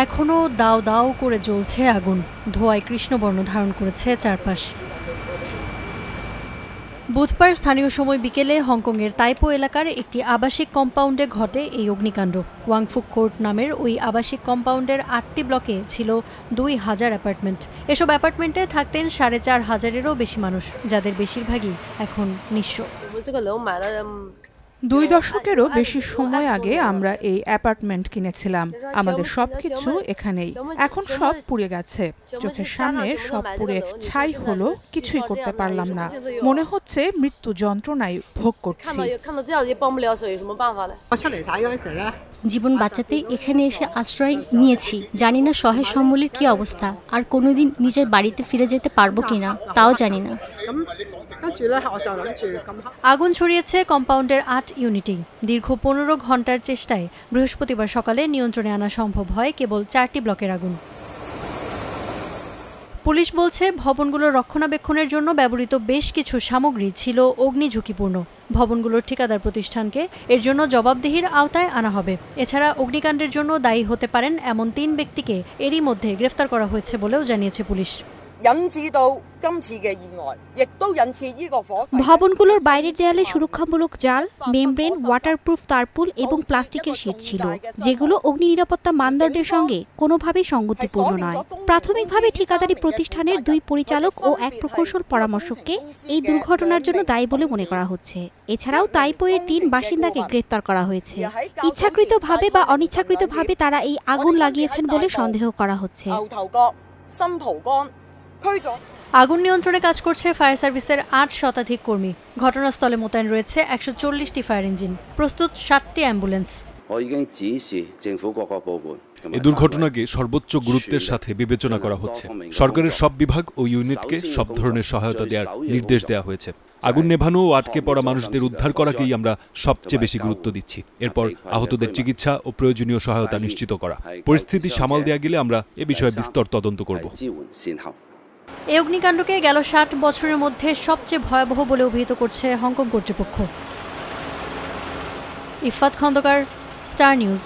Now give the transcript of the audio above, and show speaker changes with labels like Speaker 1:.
Speaker 1: এখনো দাও দাও করে জ্বলছে আগুন, ধোঁয়ায় কৃষ্ণবর্ণ ধারণ করেছে চারপাশ। বুধবার স্থানীয় সময় বিকেলে হংকংয়ের তাইপো এলাকার একটি আবাসিক কম্পাউন্ডে ঘটে এই অগ্নিকাণ্ড। ওয়াংফুক কোর্ট নামের ওই আবাসিক কম্পাউন্ডের ৮টি ব্লকে ছিল ২,০০০ অ্যাপার্টমেন্ট। এসব অ্যাপার্টমেন্টে থাকতেন ৪,৫০০-এরও বেশি মানুষ, যাদের বেশিরভাগই এখন নিঃস্ব।
Speaker 2: ২ দশকেরও বেশি সময় আগে আমরা এই অ্যাপার্টমেন্ট কিনেছিলাম। আমাদের সবকিছু এখানেই। এখন সব পুড়ে গেছে, চোখের সামনে সব পুড়ে ছাই হলো, কিছুই করতে পারলাম না। মনে হচ্ছে মৃত্যু যন্ত্রণায় ভোগ করছি।
Speaker 3: জীবন বাঁচাতে এখানে এসে আশ্রয় নিয়েছি। জানি না শহর সম্বলের কি অবস্থা, আর কোনোদিন নিজের বাড়িতে ফিরে যেতে পারবো কিনা তাও জানি না।
Speaker 1: আগুন ছড়িয়েছে কম্পাউন্ডের ৮ ইউনিটেই। দীর্ঘ ১৫ ঘন্টার চেষ্টায় বৃহস্পতিবার সকালে নিয়ন্ত্রণে আনা সম্ভব হয় কেবল ৪টি ব্লকের আগুন। পুলিশ বলছে ভবনগুলোর রক্ষণাবেক্ষণের জন্য ব্যবহৃত বেশ কিছু সামগ্রী ছিল অগ্নি ঝুঁকিপূর্ণ। ভবনগুলোর ঠিকাদার প্রতিষ্ঠানকে এর জন্য জবাবদিহির আওতায় আনা হবে। এছাড়া অগ্নিকাণ্ডের জন্য দায়ী হতে পারেন এমন ৩ ব্যক্তিকে এরই মধ্যে গ্রেফতার করা হয়েছে বলেও জানিয়েছে পুলিশ।
Speaker 4: ভবনগুলোর বাইরের দেয়ালে সুরক্ষামূলক জাল, মেমব্রেন, ওয়াটারপ্রুফ তারপুল এবং প্লাস্টিকের শীট ছিল, যেগুলো অগ্নি নিরাপত্তা মানদণ্ডের সঙ্গে কোনোভাবেই সঙ্গতিপূর্ণ নয়। প্রাথমিকভাবে ঠিকাদারি প্রতিষ্ঠানের ২ পরিচালক ও ১ প্রকৌশল পরামর্শককে এই দুর্ঘটনার জন্য দায়ী বলে মনে করা হচ্ছে। এছাড়াও তাইপোয়ের ৩ বাসিন্দাকে গ্রেফতার করা হয়েছে। ইচ্ছাকৃতভাবে বা অনিচ্ছাকৃতভাবে তারা এই আগুন লাগিয়েছেন বলে সন্দেহ করা হচ্ছে।
Speaker 1: আগুন নিয়ন্ত্রণে কাজ করছে ফায়ার সার্ভিসের ৮ শতাধিক কর্মী। ঘটনাস্থলে মোতায়েন রয়েছে ১৪০টি ফায়ার ইঞ্জিন, প্রস্তুত ৭টি অ্যাম্বুলেন্স।
Speaker 5: এই দুর্ঘটনাকে সর্বোচ্চ গুরুত্বের সাথে বিবেচনা করা হচ্ছে। সরকারের সব বিভাগ ও ইউনিটকে সব ধরনের সহায়তা দেওয়ার নির্দেশ দেওয়া হয়েছে। আগুন নেভানো ও আটকে পড়া মানুষদের উদ্ধার করাকেই আমরা সবচেয়ে বেশি গুরুত্ব দিচ্ছি। এরপর আহতদের চিকিৎসা ও প্রয়োজনীয় সহায়তা নিশ্চিত করা। পরিস্থিতি সামাল দেওয়া গেলে আমরা এ বিষয়ে বিস্তর তদন্ত করব।
Speaker 1: এই অগ্নিকাণ্ডকে গেল ৬০ বছরের মধ্যে সবচেয়ে ভয়াবহ বলে অভিহিত করছে হংকং কর্তৃপক্ষ। Ifat Khandakar, Star news.